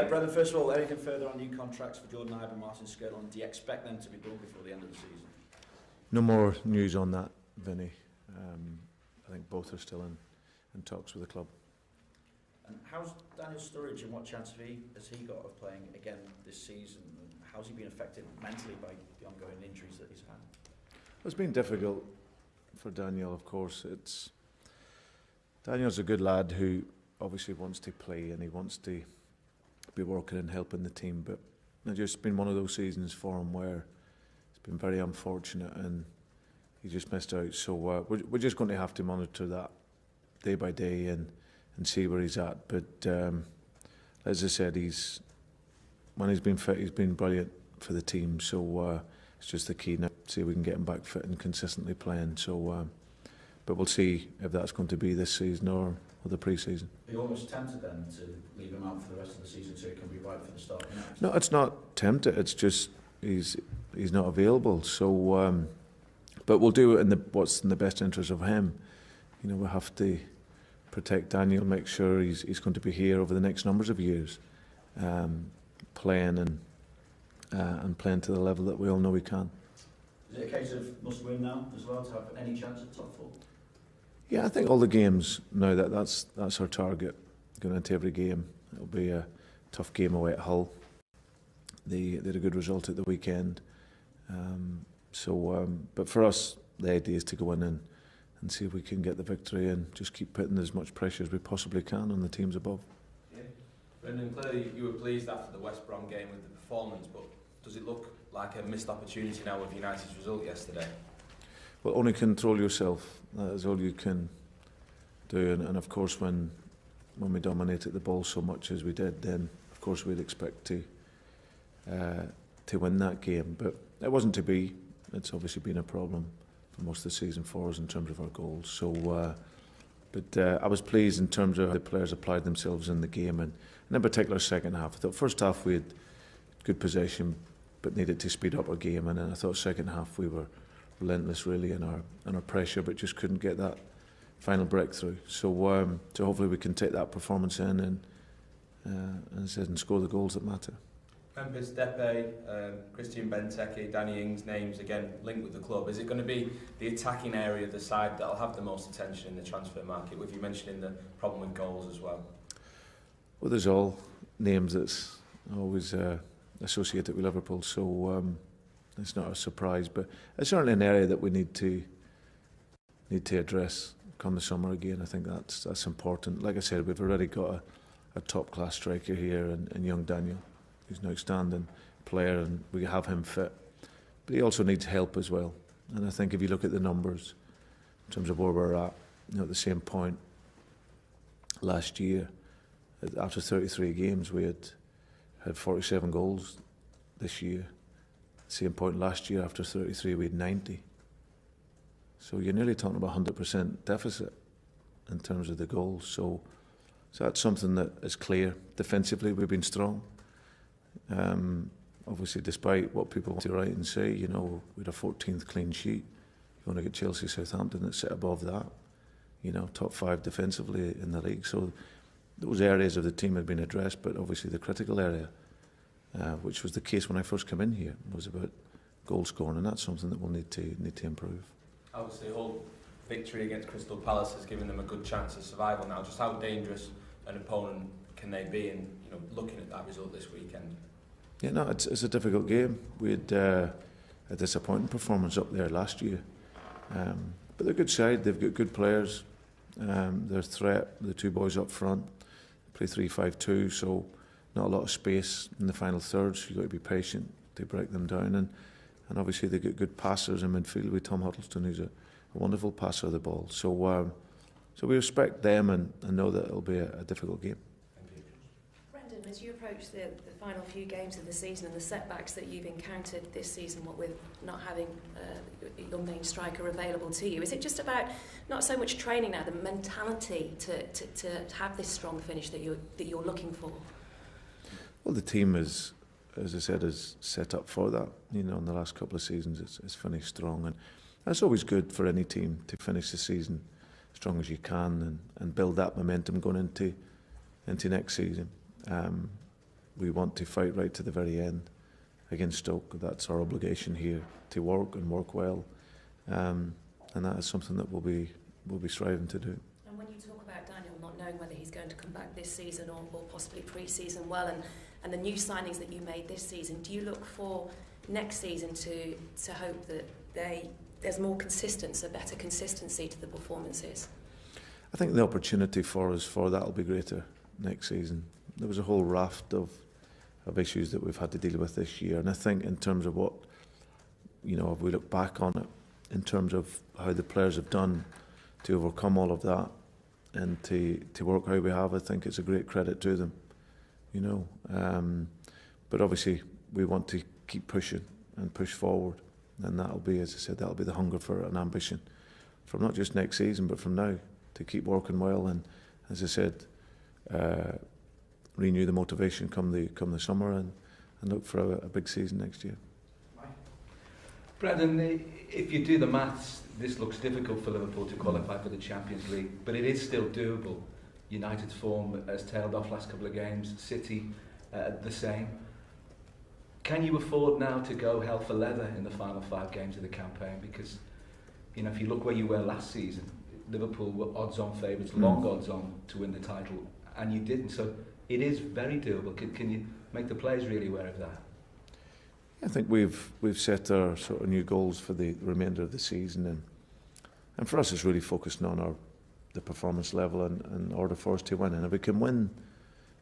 Brendan, first of all, anything further on new contracts for Jordan Ibe and Martin Skirlon? Do you expect them to be done before the end of the season? No more news on that, Vinny. I think both are still in talks with the club. And how's Daniel Sturridge, and what chance has he got of playing again this season? And how's he been affected mentally by the ongoing injuries that he's had? It's been difficult for Daniel, of course. Daniel's a good lad who obviously wants to play and he wants to be working and helping the team, but it's just been one of those seasons for him where it's been very unfortunate and he just missed out. So we're just going to have to monitor that day by day and see where he's at. But as I said, when he's been fit, he's been brilliant for the team. So it's just the key now, see if we can get him back fit and consistently playing. So, but we'll see if that's going to be this season or the pre-season. Are you almost tempted then to leave him out for the rest of the season so he can be right for the start? No, it's not tempted. It's just he's not available. So, but we'll do it in what's in the best interest of him. You know, we have to protect Daniel, make sure he's going to be here over the next numbers of years, playing and playing to the level that we all know he can. Is it a case of must win now as well to have any chance at top four? Yeah, I think all the games now that's our target. Going into every game, it'll be a tough game away at Hull. They had a good result at the weekend, but for us, the idea is to go in and see if we can get the victory and just keep putting as much pressure as we possibly can on the teams above. Yeah. Brendan, clearly you were pleased after the West Brom game with the performance, but does it look like a missed opportunity now with United's result yesterday? Well, only control yourself. That is all you can do. And of course, when we dominated the ball so much as we did, then of course we'd expect to win that game. But it wasn't to be. It's obviously been a problem for most of the season for us in terms of our goals. So, I was pleased in terms of how the players applied themselves in the game, and in particular second half. I thought first half we had good possession, but needed to speed up our game, and then I thought second half we were relentless really in our pressure, but just couldn't get that final breakthrough. So hopefully we can take that performance in and score the goals that matter. Memphis Depay, Christian Benteke, Danny Ings names again linked with the club. Is it going to be the attacking area of the side that'll have the most attention in the transfer market, with you mentioning the problem with goals as well? Well, there's all names that's always associated with Liverpool, so it's not a surprise, but it's certainly an area that we need to address come the summer again. I think that's important. Like I said, we've already got a top class striker here in young Daniel, who's an outstanding player, and we have him fit, but he also needs help as well. And I think if you look at the numbers in terms of where we're at, at the same point last year, after 33 games we had 47 goals. This year, same point last year, after 33 we had 90. So you're nearly talking about 100% deficit in terms of the goals. So that's something that is clear. Defensively we've been strong. Obviously, despite what people want to write and say, we had a 14th clean sheet. You want to get Chelsea, Southampton that sit above that. Top 5 defensively in the league. So those areas of the team have been addressed, but obviously the critical area, which was the case when I first came in here, was about goal scoring, and that's something that we'll need to improve. Obviously, Hull victory against Crystal Palace has given them a good chance of survival now. Just how dangerous an opponent can they be in looking at that result this weekend? Yeah, no, it's a difficult game. We had a disappointing performance up there last year, but they're a good side. They've got good players. Their threat, the two boys up front, play 3-5-2, so not a lot of space in the final third, so you've got to be patient to break them down. And obviously they've got good passers in midfield with Tom Huddleston, who's a wonderful passer of the ball. So we respect them and know that it'll be a difficult game. Brendan, as you approach the final few games of the season and the setbacks that you've encountered this season, what with not having your main striker available to you, is it just about not so much training now, the mentality to have this strong finish that you're looking for? Well, the team is, as I said, is set up for that. In the last couple of seasons, it's finished strong, and that's always good for any team to finish the season as strong as you can and build that momentum going into next season. we want to fight right to the very end against Stoke. That's our obligation here, to work and work well, and that is something that we'll be striving to do. And when you talk about Daniel not knowing whether he's going to come back this season or possibly pre-season, well, and the new signings that you made this season, do you look for next season to hope that there's more consistency, a better consistency to the performances? I think the opportunity for us for that will be greater next season. There was a whole raft of issues that we've had to deal with this year, and I think in terms of what, if we look back on it, in terms of how the players have done to overcome all of that and to work how we have, I think it's a great credit to them, but obviously we want to keep pushing and push forward, and that'll be, as I said, that'll be the hunger for an ambition from not just next season but from now, to keep working well and, as I said, renew the motivation come the summer and look for a big season next year. Brendan, if you do the maths, this looks difficult for Liverpool to qualify for the Champions League, but it is still doable. United's form has tailed off last couple of games, City the same. Can you afford now to go hell for leather in the final 5 games of the campaign? Because, if you look where you were last season, Liverpool were odds-on favourites, long odds-on to win the title, and you didn't. So it is very doable. Can you make the players really aware of that? I think we've set our sort of new goals for the remainder of the season, and for us it's really focusing on the performance level and in order for us to win. And if we can win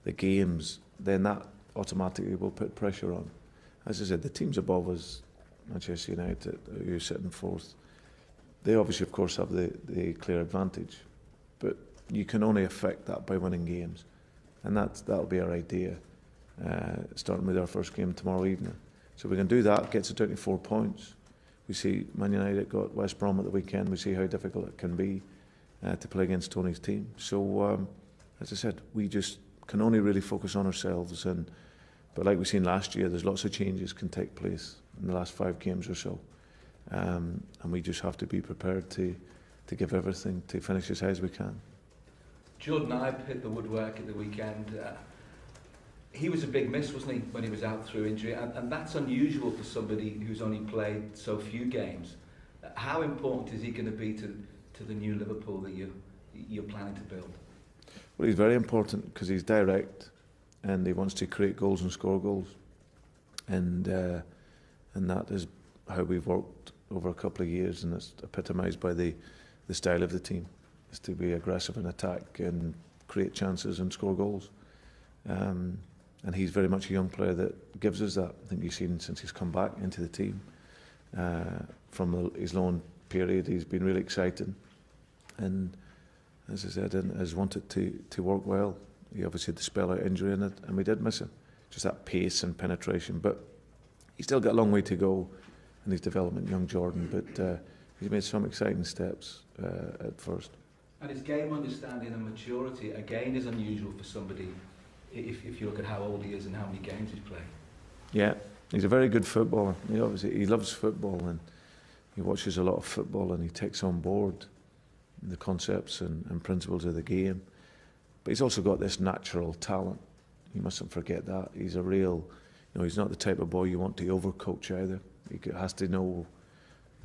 the games, then that automatically will put pressure on. As I said, the teams above us, Manchester United, who are sitting fourth, they obviously of course have the clear advantage, but you can only affect that by winning games, and that'll be our idea, starting with our first game tomorrow evening. So we can do that, gets to 24 points. We see Man United got West Brom at the weekend. We see how difficult it can be to play against Tony's team. So, as I said, we just can only really focus on ourselves. But like we've seen last year, there's lots of changes can take place in the last 5 games or so. And we just have to be prepared to give everything to finish as high as we can. Jordan Ibe hit the woodwork at the weekend. He was a big miss, wasn't he, when he was out through injury, and that's unusual for somebody who's only played so few games. How important is he going to be to the new Liverpool that you're planning to build? Well, he's very important because he's direct and he wants to create goals and score goals, and that is how we've worked over a couple of years, and it's epitomised by the style of the team, is to be aggressive in attack and create chances and score goals. And he's very much a young player that gives us that. I think you've seen since he's come back into the team from his loan period, he's been really exciting, and as I said, has wanted to work well. He obviously had the spell out injury in it, and we did miss him. Just that pace and penetration, but he's still got a long way to go in his development, young Jordan. But he's made some exciting steps at first. And his game understanding and maturity again is unusual for somebody. If you look at how old he is and how many games he's played. Yeah, he's a very good footballer. He loves football, and he watches a lot of football, and he takes on board the concepts and principles of the game. But he's also got this natural talent. You mustn't forget that. He's a real, he's not the type of boy you want to overcoach either. He has to know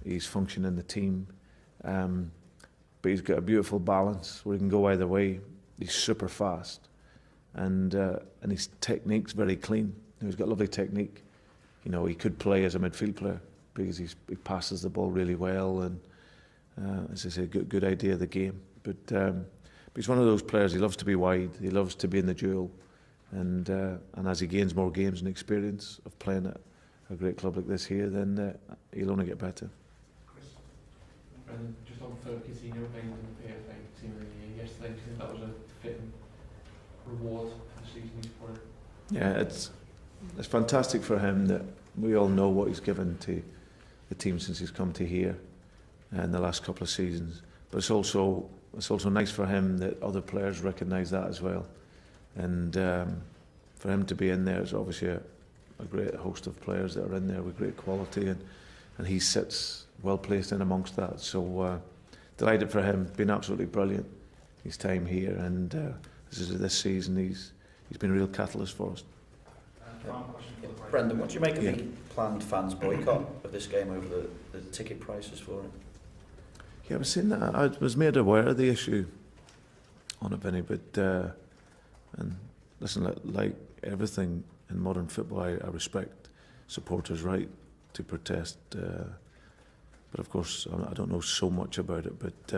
he's functioning in the team. But he's got a beautiful balance where he can go either way. He's super fast. And his technique's very clean. He's got lovely technique. He could play as a midfield player because he passes the ball really well, and as I say, good idea of the game. But he's one of those players. He loves to be wide. He loves to be in the duel, and as he gains more games and experience of playing at a great club like this here, then he'll only get better. Chris, Brendan, just on for Coutinho being in the PFA Team of the Year yesterday, do you think that was a fitting reward for the season he's put in? Yeah, it's fantastic for him that we all know what he's given to the team since he's come to here in the last couple of seasons. But it's also nice for him that other players recognise that as well. And for him to be in there is obviously a great host of players that are in there with great quality, and he sits well placed in amongst that. So delighted for him. Been absolutely brilliant his time here, and this season he's been a real catalyst for us. Final question for the break. Brendan, what do you make of Yeah. the planned fans boycott of this game over the ticket prices for it? Yeah, I was saying that I was made aware of the issue on it, Vinny, but and listen, like everything in modern football, I respect supporters' right to protest, but of course I don't know so much about it. But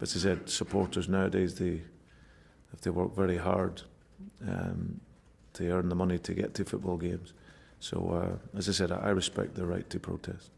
as I said, supporters nowadays, if they work very hard, they earn the money to get to football games. So as I said, I respect their right to protest.